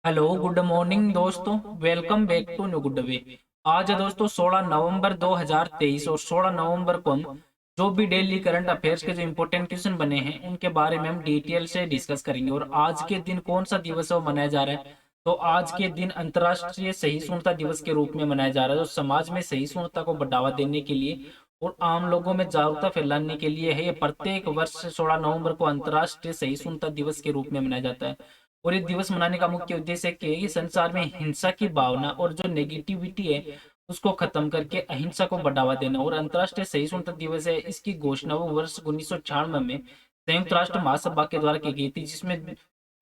Hello good morning दोस्तों। Welcome back to new good way. आज है दोस्तों 16 नवंबर 2023 और 16 नवंबर को हम जो भी डेली करंट अफेयर्स के जो इंपॉर्टेंट क्वेश्चन बने हैं उनके बारे में हम डिटेल से डिस्कस करेंगे। और आज के दिन कौन सा दिवस है वो मनाया जा रहा है, तो आज के दिन अंतर्राष्ट्रीय सहिष्णुता दिवस के रूप में मनाया जा रहा है, जो समाज में सहिष्णुता को बढ़ावा देने के लिए और आम लोगों में जागरूकता फैलाने के लिए है। ये प्रत्येक वर्ष 16 नवंबर को अंतर्राष्ट्रीय सहिष्णुता दिवस के रूप में मनाया जाता है। और ये दिवस मनाने का मुख्य उद्देश्य है कि ये संसार में हिंसा की भावना और जो नेगेटिविटी है उसको खत्म करके अहिंसा को बढ़ावा देना। और अंतर्राष्ट्रीय सहिष्णुता दिवस है, इसकी घोषणा वो वर्ष 1996 में संयुक्त राष्ट्र महासभा के द्वारा की गई थी, जिसमें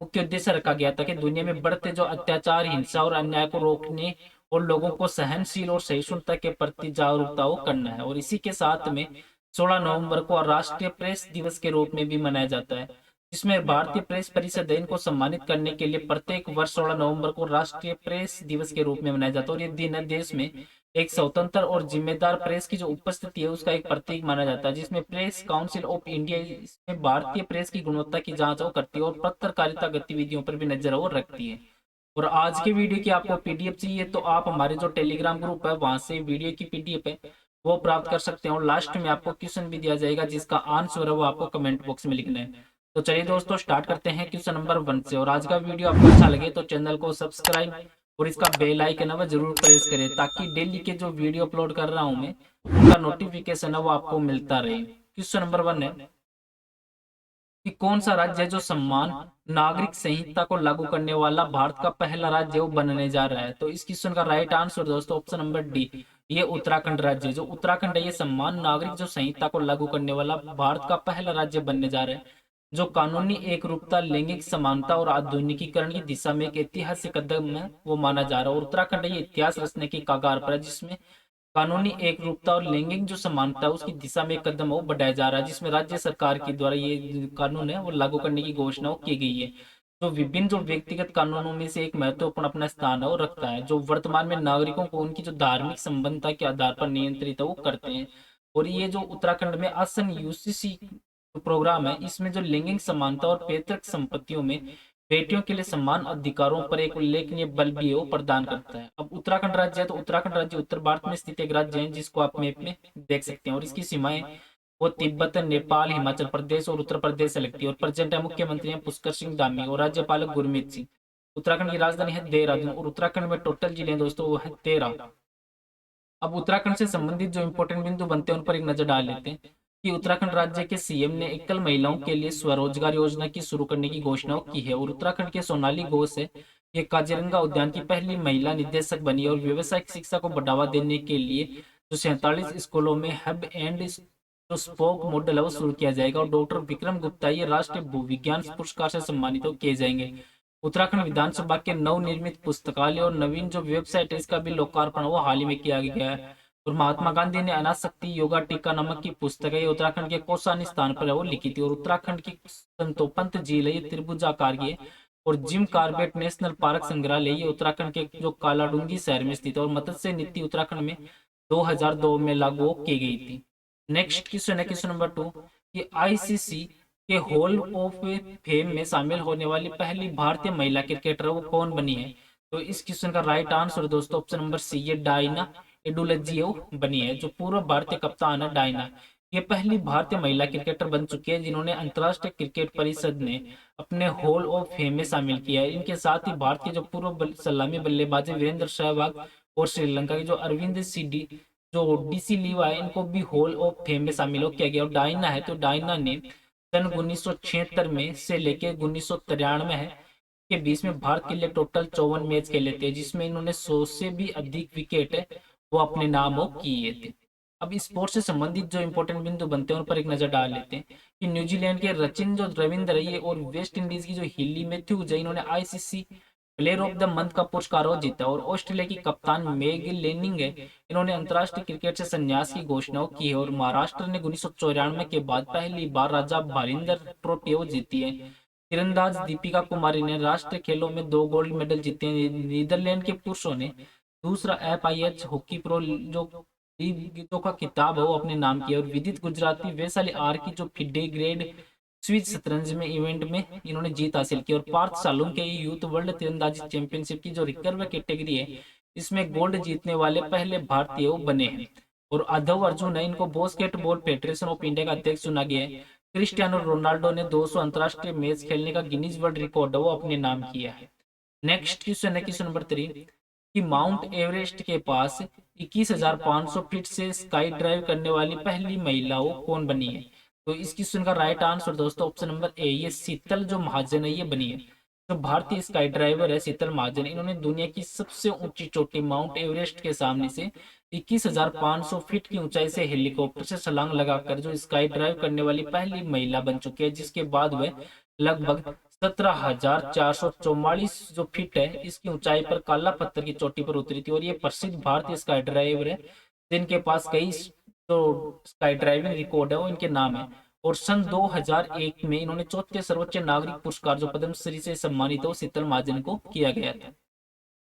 मुख्य उद्देश्य रखा गया था कि दुनिया में बढ़ते जो अत्याचार, हिंसा और अन्याय को रोकने और लोगों को सहनशील और सहिष्णुता के प्रति जागरूकता करना है। और इसी के साथ में 16 नवंबर को राष्ट्रीय प्रेस दिवस के रूप में भी मनाया जाता है, जिसमें भारतीय प्रेस परिषद है इनको सम्मानित करने के लिए प्रत्येक वर्ष 16 नवंबर को राष्ट्रीय प्रेस दिवस के रूप में मनाया जाता है। और ये दिन है देश में एक स्वतंत्र और जिम्मेदार प्रेस की जो उपस्थिति है उसका एक प्रतीक माना जाता है, जिसमें प्रेस काउंसिल ऑफ इंडिया इसमें भारतीय प्रेस की गुणवत्ता की जांच वो करती है और पत्रकारिता गतिविधियों पर भी नजर वो रखती है। और आज के वीडियो की आपको पीडीएफ चाहिए तो आप हमारे जो टेलीग्राम ग्रुप है वहां से वीडियो की पीडीएफ है वो प्राप्त कर सकते हैं। और लास्ट में आपको क्वेश्चन भी दिया जाएगा जिसका आंसर है वो आपको कमेंट बॉक्स में लिखना है। तो चलिए दोस्तों स्टार्ट करते हैं क्वेश्चन नंबर 1 से। और आज का वीडियो आपको अच्छा लगे तो चैनल को सब्सक्राइब और इसका बेल आइकन है वो जरूर प्रेस करें, ताकि डेली के जो वीडियो अपलोड कर रहा हूं मैं उनका नोटिफिकेशन है वो आपको मिलता रहे। क्वेश्चन नंबर 1 है कि कौन सा राज्य है जो सम्मान नागरिक संहिता को लागू करने वाला भारत का पहला राज्य वो बनने जा रहा है। तो इस क्वेश्चन का राइट आंसर दोस्तों ऑप्शन नंबर डी, ये उत्तराखंड राज्य है। जो उत्तराखंड है ये सम्मान नागरिक जो संहिता को लागू करने वाला भारत का पहला राज्य बनने जा रहा है, जो कानूनी एक रूपता, लैंगिक समानता और आधुनिकीकरण की दिशा में एक ऐतिहासिक कदम है वो माना जा रहा है। और उत्तराखंड ये इतिहास रचने की कगार पर है, जिसमें कानूनी एक रूपता और लैंगिक जो समानता है उसकी दिशा में एक कदम वो बढ़ाया जा रहा है, जिसमें राज्य सरकार के द्वारा ये कानून है वो लागू करने की घोषणा की गई है। जो विभिन्न जो व्यक्तिगत कानूनों में से एक महत्वपूर्ण अपना स्थान है वो रखता है, जो वर्तमान में नागरिकों को उनकी जो धार्मिक संबंधता के आधार पर नियंत्रित है वो करते हैं। और ये जो उत्तराखंड में आसन यूसीसी प्रोग्राम है इसमें जो लैंगिक समानता और पैतृक संपत्तियों में बेटियों के लिए समान अधिकारों पर एक उल्लेखनीय बल भी है वो प्रदान करता है। अब उत्तराखंड राज्य है तो उत्तराखंड राज्य उत्तर भारत में स्थित एक राज्य है जिसको आप मैप में देख सकते हैं। और इसकी सीमाएं वो तिब्बत, नेपाल, हिमाचल प्रदेश और उत्तर प्रदेश से लगती है। और प्रेजेंट है मुख्यमंत्री हैं पुष्कर सिंह धामी और राज्यपाल गुरमीत सिंह। उत्तराखंड की राजधानी है देहरादून और उत्तराखंड में टोटल जिले हैं दोस्तों वो है 13। अब उत्तराखंड से संबंधित जो इंपॉर्टेंट बिंदु बनते हैं उन पर एक नजर डाल लेते हैं कि उत्तराखंड राज्य के सीएम ने एकल महिलाओं के लिए स्वरोजगार योजना की शुरू करने की घोषणा की है। और उत्तराखंड के सोनाली घोष है ये काजीरंगा उद्यान की पहली महिला निदेशक बनी है। और व्यावसायिक शिक्षा को बढ़ावा देने के लिए जो 47 स्कूलों में हब एंड जो स्पोक मॉडल है वो शुरू किया जाएगा। और डॉक्टर विक्रम गुप्ता ये राष्ट्रीय भूविज्ञान पुरस्कार से सम्मानित किए जाएंगे। उत्तराखंड विधानसभा के नवनिर्मित पुस्तकालय और नवीन जो वेबसाइट है इसका भी लोकार्पण वो हाल ही में किया गया है। और महात्मा गांधी ने अनाशक्ति योगा टीका नामक की पुस्तक है ये उत्तराखंड के कौसानी स्थान पर है वो लिखी थी। और उत्तराखंड की संतोपंत झील है ये त्रिभुजाकार की है। और जिम कार्बेट नेशनल पार्क संग्रहालय ये उत्तराखंड के जो कालाडूंगी शहर में स्थित है। और मत्स्य नीति उत्तराखंड में 2002 में लागू की गई थी। नेक्स्ट क्वेश्चन है क्वेश्चन नंबर 2 कि आईसीसी के हॉल ऑफ फेम में शामिल होने वाली पहली भारतीय महिला क्रिकेटर वो कौन बनी है। तो इस क्वेश्चन का राइट आंसर दोस्तों ऑप्शन नंबर सी, ये डायना एडुलजियो बनी है। जो पूर्व भारतीय कप्तान है डायना, ये पहली भारतीय महिला क्रिकेटर बन चुकी है जिन्होंने अंतर्राष्ट्रीय क्रिकेट परिषद ने अपने हॉल ऑफ फेम में शामिल किया है। इनके साथ ही भारत के जो पूर्व सलामी बल्लेबाज वीरेंद्र सहवाग और श्रीलंका के जो अरविंद सिडी जो डीसी लीवा है इनको भी हॉल ऑफ फेम में शामिल किया गया। और डायना है तो डायना ने सन 1976 में से लेकर 1993 है के बीच में भारत के लिए टोटल 54 मैच खेले थे, जिसमें इन्होंने 100 से भी अधिक विकेट है वो अपने नाम वो किए थे। अब स्पोर्ट्स से संबंधित जो इंपॉर्टेंट बिंदु बनते हैं उन पर एक नजर डाल लेते हैं कि न्यूजीलैंड के रचिन जो रविंद्र रही और वेस्ट इंडीज की जो हिली मैथ्यूज है इन्होंने ICC player of the month का पुरस्कार जीता। और ऑस्ट्रेलिया की कप्तान मेग लेनिंग है इन्होंने अंतर्राष्ट्रीय क्रिकेट से संन्यास की घोषणा की है। और महाराष्ट्र ने 1994 के बाद पहली बार राजा भारिंदर ट्रॉफी वो जीती है। तीरंदाज दीपिका कुमारी ने राष्ट्रीय खेलों में 2 गोल्ड मेडल जीते हैं। नीदरलैंड के पुरुषों ने दूसरा एफआईएच हॉकी प्रो जो लीग का किताब है वो अपने नाम किया। और विदित गुजराती वैशाली आर की जो फिडे ग्रेड स्विस शतरंज में इवेंट में इन्होंने जीत हासिल की। और 5 सालों के यूथ वर्ल्ड तीरंदाजी चैंपियनशिप की जो रिकर्व कैटेगरी है, इसमें गोल्ड जीतने वाले पहले भारतीय वो बने हैं। और अधव अर्जुन है, इनको बास्केटबॉल फेडरेशन ऑफ इंडिया का अध्यक्ष चुना गया है। क्रिस्टियानो रोनाल्डो ने 200 अंतरराष्ट्रीय मैच खेलने का गिनीज वर्ल्ड रिकॉर्ड वो अपने नाम किया है। नेक्स्ट क्वेश्चन है क्वेश्चन नंबर 3 कि माउंट एवरेस्ट के पास 21,500 फीट से स्काई ड्राइव करने वाली पहली महिला वो कौन बनी है? तो इस क्वेश्चन का राइट आंसर दोस्तों ऑप्शन नंबर ए, ये शीतल जो महाजन है ये बनी है। जो भारतीय स्काई ड्राइवर है शीतल महाजन, इन्होंने दुनिया की सबसे ऊंची चोटी माउंट एवरेस्ट के सामने से 21,500 फीट की ऊंचाई से हेलीकॉप्टर से छलांग लगाकर जो स्काई ड्राइव करने वाली पहली महिला बन चुकी है, जिसके बाद वह लगभग 17,444 जो फीट है इसकी ऊंचाई पर काला पत्थर की चोटी पर उतरी थी। और ये प्रसिद्ध भारतीय स्काई ड्राइवर है जिनके पास कई जो स्काई ड्राइविंग रिकॉर्ड है वो इनके नाम है। और सन 2001 में इन्होंने चौथे सर्वोच्च नागरिक पुरस्कार जो पद्मश्री से सम्मानित हो शीतल महाजन को किया गया था।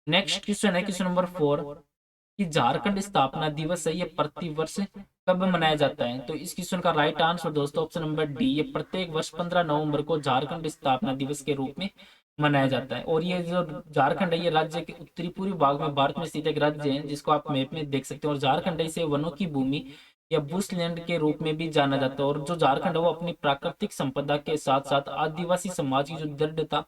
नेक्स्ट क्वेश्चन है क्वेश्चन नंबर 4 कि झारखंड स्थापना दिवस है ये प्रति वर्ष कब मनाया जाता है? तो इस क्वेश्चन का राइट आंसर दोस्तों ऑप्शन नंबर डी, ये प्रत्येक वर्ष 15 नवंबर को झारखंड स्थापना दिवस के रूप में मनाया जाता है। और ये जो झारखंड है ये राज्य के उत्तरी पूर्वी भाग में भारत में स्थित एक राज्य है जिसको आप मैप में देख सकते हैं। और झारखंड इसे वनों की भूमि या बुशलैंड के रूप में भी जाना जाता है। और जो झारखंड है वो अपनी प्राकृतिक संपदा के साथ साथ आदिवासी समाज की जो दृढ़ता,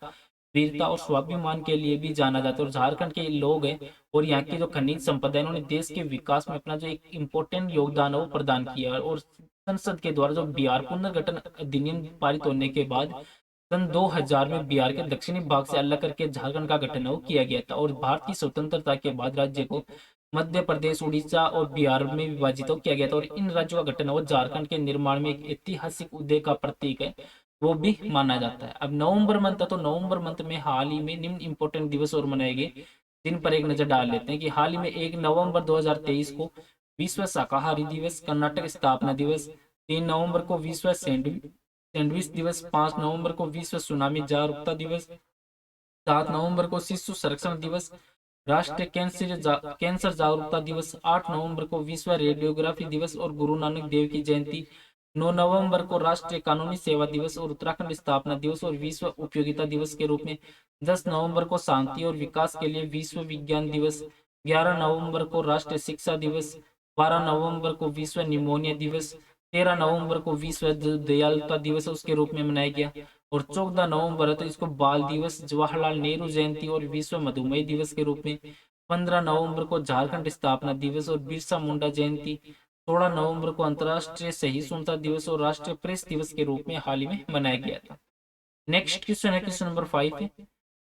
वीरता और स्वाभिमान के लिए भी जाना जाता है। और झारखंड के लोग हैं और यहाँ की जो खनिज संपदा है इन्होंने देश के विकास में अपना जो एक इम्पोर्टेंट योगदान है वो प्रदान किया है। और संसद के द्वारा जो बिहार पुनर्गठन अधिनियम पारित होने के बाद सन 2000 में बिहार के दक्षिणी भाग से अलग करके झारखंड का गठन वो किया गया था। और भारत की स्वतंत्रता के बाद राज्य को मध्य प्रदेश, उड़ीसा और बिहार में विभाजित किया गया था। और इन राज्यों का गठन वो झारखंड के निर्माण में एक ऐतिहासिक उदय का प्रतीक है, वो भी माना जाता है। अब नवंबर मंथ है तो नवंबर मंथ में हाल ही में निम्न इंपोर्टेंट दिवस और मनाए गए जिन पर एक नजर डाल लेते हैं। कि हाल ही में 1 नवंबर 2023 को विश्व शाकाहारी दिवस, कर्नाटक स्थापना दिवस, 3 नवंबर को विश्व सैंडविच दिवस, 5 नवंबर को विश्व सुनामी जागरूकता दिवस, 7 नवंबर को शिशु संरक्षण दिवस, राष्ट्रीय कैंसर जागरूकता दिवस, 8 नवंबर को विश्व रेडियोग्राफी दिवस और गुरु नानक देव की जयंती, 9 नवंबर को राष्ट्रीय कानूनी सेवा दिवस और उत्तराखंड स्थापना दिवस और विश्व उपयोगिता दिवस के रूप में, 10 नवंबर को शांति और विकास के लिए विश्व विज्ञान दिवस, 11 नवंबर को राष्ट्रीय शिक्षा दिवस, 12 नवंबर को विश्व निमोनिया दिवस, 13 नवंबर को विश्व दयालुता दिवस उसके रूप में मनाया गया। और 14 नवंबर है तो इसको बाल दिवस, जवाहरलाल नेहरू जयंती और विश्व मधुमेह दिवस के रूप में, 15 नवंबर को झारखंड स्थापना दिवस और बिरसा मुंडा जयंती, 16 नवंबर को अंतर्राष्ट्रीय सहिष्णुता दिवस और राष्ट्रीय प्रेस दिवस के रूप में हाल ही में मनाया गया था। नेक्स्ट क्वेश्चन है क्वेश्चन नंबर 5 है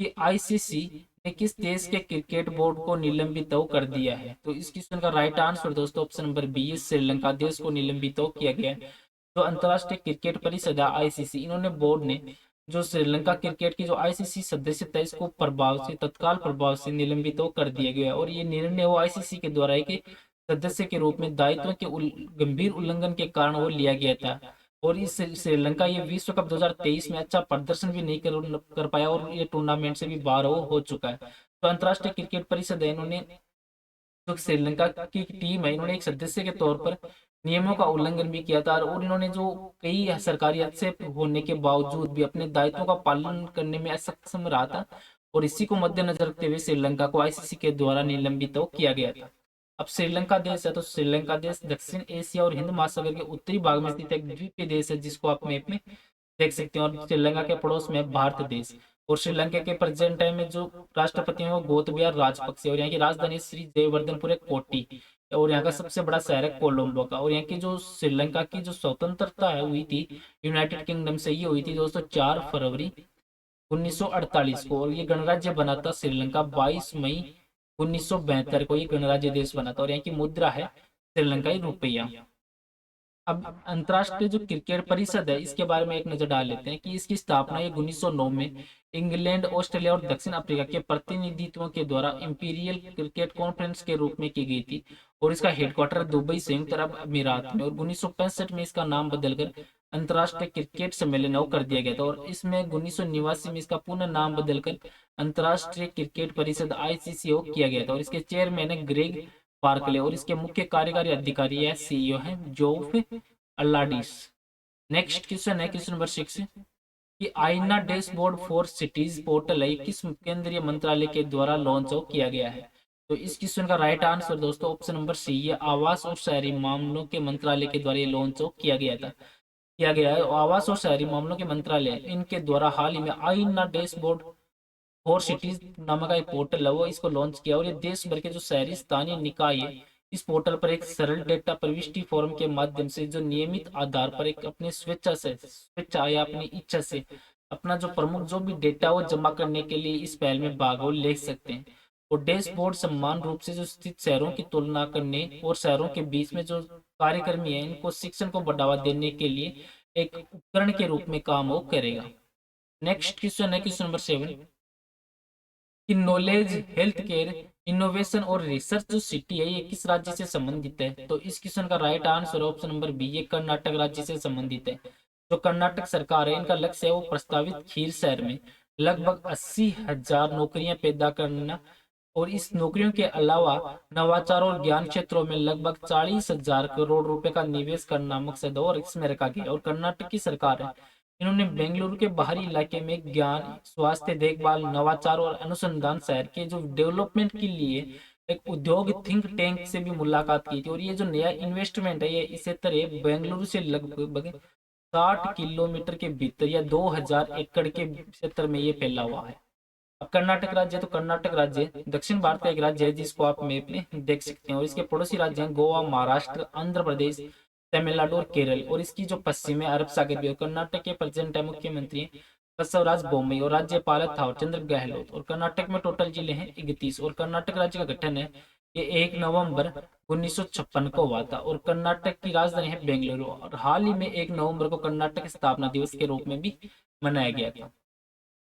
कि आईसीसी ने किस देश के क्रिकेट बोर्ड को निलंबित कर दिया है? तो इस क्वेश्चन का राइट आंसर दोस्तों ऑप्शन नंबर बी, श्रीलंका देश को निलंबित किया गया है। जो अंतर्राष्ट्रीय क्रिकेट परिषद है आईसीसी, इन्होंने बोर्ड ने जो श्रीलंका क्रिकेट की जो आईसीसी सदस्यता है इसको प्रभाव से तत्काल प्रभाव से निलंबित कर दिया गया। और ये निर्णय वो आईसीसी के द्वारा एक सदस्य के रूप में दायित्व के गंभीर उल्लंघन के कारण वो लिया गया था। और इस श्रीलंका ये विश्व कप 2023 में अच्छा प्रदर्शन भी नहीं कर पाया और ये टूर्नामेंट से भी बाहर हो चुका है। तो अंतर्राष्ट्रीय क्रिकेट परिषद है इन्होंने जो श्रीलंका की टीम है इन्होंने एक सदस्य के तौर पर नियमों का उल्लंघन भी किया था। और इन्होंने जो कई सरकारी हस्तक्षेप होने के बावजूद भी अपने दायित्वों का पालन करने में असक्षम रहा था। और इसी को मद्देनजर रखते हुए श्रीलंका को आईसीसी के द्वारा निलंबित किया गया था। अब श्रीलंका देश है तो श्रीलंका देश दक्षिण एशिया और हिंद महासागर के उत्तरी भाग में स्थित एक द्वीपीय देश है जिसको आप मैप में देख सकते हैं। और श्रीलंका के पड़ोस में भारत देश। और श्रीलंका के प्रेजेंट टाइम में जो राष्ट्रपति है वो गोतबाया राजपक्षे। और यहाँ की राजधानी श्री जयवर्धनपुर है कोटी। और यहाँ का सबसे बड़ा शहर है कोलंबो का। और यहाँ की जो श्रीलंका की जो स्वतंत्रता है हुई थी यूनाइटेड किंगडम से, ये हुई थी दोस्तों 4 फरवरी 1948 को। और ये गणराज्य बना था श्रीलंका 22 मई 1972 को ये गणराज्य देश बना था। और यहाँ की मुद्रा है श्रीलंकाई रुपया। अब अंतर्राष्ट्रीय जो क्रिकेट परिषद है इसके बारे में एक नजर डाल लेते हैं कि इसकी स्थापना ये 1909 में इंग्लैंड, ऑस्ट्रेलिया और दक्षिण अफ्रीका के प्रतिनिधित्वों के द्वारा इंपीरियल क्रिकेट कॉन्फ्रेंस के रूप में की गई थी। और इसका हेडक्वार्टर दुबई, संयुक्त अरब अमीरात में। और 1965 में इसका नाम बदलकर अंतर्राष्ट्रीय क्रिकेट सम्मेलन कर दिया गया था। और इसमें 1989 में इसका पुनः नाम बदलकर अंतर्राष्ट्रीय क्रिकेट परिषद आईसीसी किया गया था। और इसके चेयरमैन है ग्रेग बार्कले। और इसके मुख्य कार्यकारी अधिकारी है सीईओ है जोफ अल्लाडिस। नेक्स्ट क्वेश्चन है क्वेश्चन नंबर 6 कि आईना डैशबोर्ड फॉर सिटीज पोर्टल है किस केंद्रीय मंत्रालय के द्वारा लॉन्च किया गया है। तो इस क्वेश्चन का राइट आंसर दोस्तों ऑप्शन नंबर सी, ये आवास और शहरी मामलों के मंत्रालय के द्वारा ये लॉन्च किया गया है। आवास और शहरी मामलों के मंत्रालय इनके द्वारा हाल ही में आईना डैशबोर्ड फॉर सिटीज नामक का एक पोर्टल है वो इसको लॉन्च किया, और ये देश भर के जो शहरी स्थानीय निकाय है इस पोर्टल पर एक सरल डेटा प्रविष्टि फॉर्म के माध्यम से जो नियमित आधार पर एक अपनी स्वेच्छा या अपनी इच्छा से अपना जो प्रमुख जो भी डेटा वो जमा करने के लिए इस पहल में भाग और ले सकते हैं। और डैशबोर्ड समान रूप से जो स्थित शहरों की तुलना करने और शहरों के बीच में जो कार्यक्रमी है इनको शिक्षण को बढ़ावा देने के लिए एक उपकरण के रूप में काम वो करेगा। नेक्स्ट क्वेश्चन है क्वेश्चन नंबर 7 कि नॉलेज हेल्थ केयर इनोवेशन और रिसर्च जो सिटी है ये किस राज्य से संबंधित है। तो इस क्वेश्चन का right answer option number B, ये कर्नाटक राज्य से संबंधित है। जो कर्नाटक सरकार है इनका लक्ष्य है वो प्रस्तावित खीर शहर में लगभग 80,000 नौकरियां पैदा करना, और इस नौकरियों के अलावा नवाचार और ज्ञान क्षेत्रों में लगभग 40,000 करोड़ रुपए का निवेश करना मकसद और इसमें रखा गया। और कर्नाटक की सरकार है इन्होंने बेंगलुरु के बाहरी इलाके में ज्ञान स्वास्थ्य देखभाल नवाचार और अनुसंधान शहर के जो डेवलपमेंट के लिए एक उद्योग थिंक टैंक से भी मुलाकात की थी। और ये जो नया इन्वेस्टमेंट है ये इसी तरह बेंगलुरु से लगभग 60 किलोमीटर के भीतर या 2,000 एकड़ के क्षेत्र में ये फैला हुआ है। अब कर्नाटक राज्य, तो कर्नाटक राज्य दक्षिण भारत का एक राज्य है जिसको आप मैप में देख सकते हैं, और इसके पड़ोसी राज्य हैं गोवा, महाराष्ट्र, आंध्र प्रदेश, तमिलनाडु और केरल, और इसकी जो पश्चिम है अरब सागर भी। और कर्नाटक के प्रेजेंट है मुख्यमंत्री बसवराज बोम्मई और राज्यपाल है थावरचंद्र गहलोत। और कर्नाटक में टोटल जिले हैं 31, और कर्नाटक राज्य का गठन है ये 1 नवंबर 1956 को हुआ था, और कर्नाटक की राजधानी है बेंगलुरु। और हाल ही में 1 नवंबर को कर्नाटक स्थापना दिवस के रूप में भी मनाया गया था।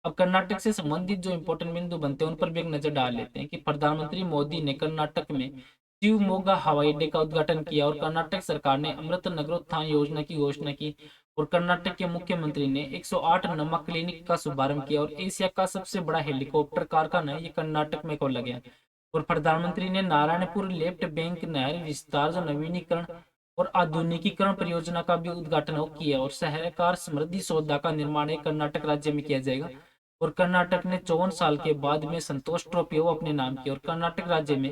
अब कर्नाटक से संबंधित जो इंपॉर्टेंट बिंदु बनते हैं उन पर भी एक नजर डाल लेते हैं कि प्रधानमंत्री मोदी ने कर्नाटक में शिवमोगा हवाई अड्डे का उद्घाटन किया, और कर्नाटक सरकार ने अमृत नगरोत्थान योजना की घोषणा की, और कर्नाटक के मुख्यमंत्री ने 108 नमक क्लिनिक का शुभारंभ किया, और एशिया का सबसे बड़ा हेलीकॉप्टर कारखाना ये कर्नाटक में खोला गया। और प्रधानमंत्री ने नारायणपुर लेफ्ट बैंक नहर विस्तार जो नवीनीकरण और आधुनिकीकरण परियोजना का भी उद्घाटन किया, और सहकार समृद्धि सौदा का निर्माण कर्नाटक राज्य में किया जाएगा। और कर्नाटक ने 54 साल के बाद में संतोष ट्रॉफी वो अपने नाम की। और कर्नाटक राज्य में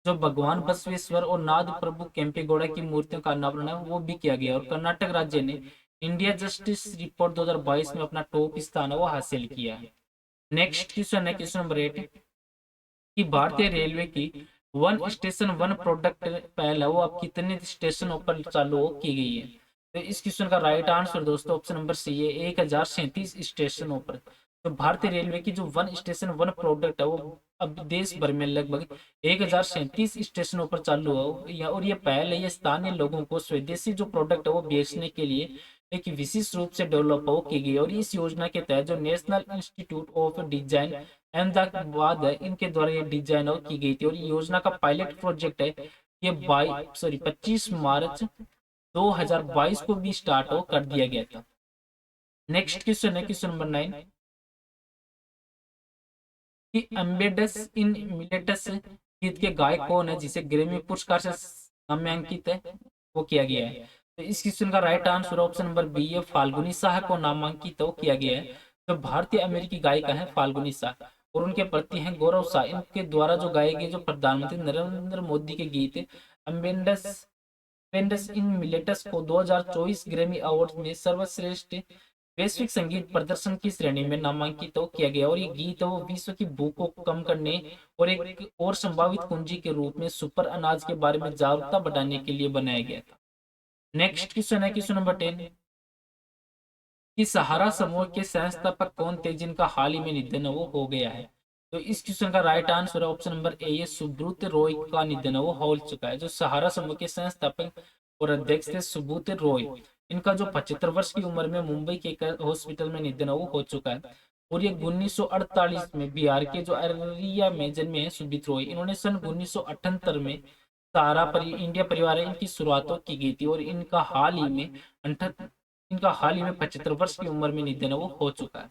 जो भगवान बसवेश्वर और नाद प्रभु केम्पेगौड़ा की मूर्तियों का अनावरण है वो भी किया गया। और कर्नाटक राज्य ने इंडिया जस्टिस रिपोर्ट 2022 में अपना टॉप स्थान वो हासिल किया है। नेक्स्ट क्वेश्चन है क्वेश्चन नंबर 8 कि भारतीय रेलवे की वन स्टेशन वन प्रोडक्ट पहल है वो अब कितने स्टेशनों पर चालू की गई है। तो इस क्वेश्चन का राइट आंसर दोस्तों ऑप्शन नंबर सी है 1037 स्टेशनों पर। तो भारतीय रेलवे की जो वन स्टेशन वन प्रोडक्ट है वो अब देश भर में लगभग 1037 स्टेशनों पर चालू है, और ये पहल है ये स्थानीय लोगों को स्वदेशी जो प्रोडक्ट है वो बेचने के लिए एक विशेष रूप से डेवलप की गई। और इस योजना के तहत जो national institute of design Ahmedabad है इनके द्वारा ये डिजाइन की गई थी, और ये योजना का पायलट प्रोजेक्ट है ये 25 मार्च 2022 को भी स्टार्ट कर दिया गया था। नेक्स्ट क्वेश्चन है क्वेश्चन नंबर 9 कि एम्बेडस इन मिलेटस गीत के गायक कौन है जिसे ग्रैमी पुरस्कार से नामांकित है वो किया गया है। तो इस क्वेश्चन का right answer option number B है फाल्गुनी शाह को नामांकित तो किया गया है। जो भारतीय अमेरिकी गायिका है फाल्गुनी शाह, और उनके पति हैं गौरव शाह। इनके द्वारा जो गाए गए जो प्रधानमंत्री नरेंद्र मोदी के गीत एम्बेडस एम्बेडस इन मिलेटस को 2024 ग्रैमी अवार्ड में सर्वश्रेष्ठ वैश्विक संगीत प्रदर्शन की श्रेणी में नामांकित किया गया। और ये गीत वो विश्व की भूख को कम करने और एक और संभावित कुंजी के रूप में सुपर अनाज के बारे में जागरूकता बढ़ाने के लिए बनाया गया था। नेक्स्ट क्वेश्चन है क्वेश्चन नंबर 10 कि सहारा समूह के संस्थापक कौन थे जिनका हाल ही में निधन वो हो गया है। तो इस क्वेश्चन का राइट आंसर है ऑप्शन नंबर ए ये सुब्रत रॉय का निधन वो हो चुका है। जो सहारा समूह के संस्थापक और अध्यक्ष थे सुब्रत रॉय, इनका जो 75 वर्ष की उम्र में मुंबई के एक हॉस्पिटल में निधन वो हो चुका है। और ये 1948 में बिहार के जो अररिया में जन्मे हैं सुब्रत रॉय। इन्होंने सन 1978 में इंडिया परिवार है इनकी शुरुआत की गई थी, और इनका हाल ही में 75 वर्ष की उम्र में निधन वो हो चुका है।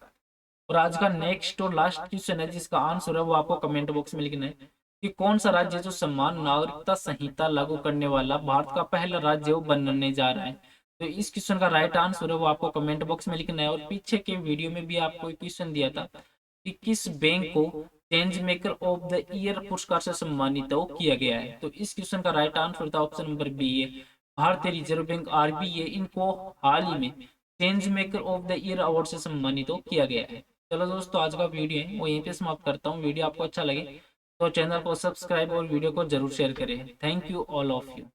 और आज का नेक्स्ट और लास्ट क्वेश्चन है जिसका आंसर है वो आपको कमेंट बॉक्स में लिखना है कि कौन सा राज्य जो समान नागरिकता संहिता लागू करने वाला भारत का पहला राज्य वो बनने जा रहा है। तो इस क्वेश्चन का राइट आंसर है वो आपको कमेंट बॉक्स में लिखना है। और पीछे के वीडियो में भी आपको एक क्वेश्चन दिया था कि किस बैंक को change maker of the year पुरस्कार से सम्मानित किया गया है। तो इस क्वेश्चन का राइट आंसर था ऑप्शन नंबर बी है, भारतीय रिजर्व बैंक आरबीआई। इनको हाल ही में change maker of the year award से सम्मानित किया गया है। चलो दोस्तों, आज का वीडियो है वो यहीं पे समाप्त करता हूँ। वीडियो आपको अच्छा लगे तो चैनल को सब्सक्राइब और वीडियो को जरूर शेयर करें। Thank you all of you.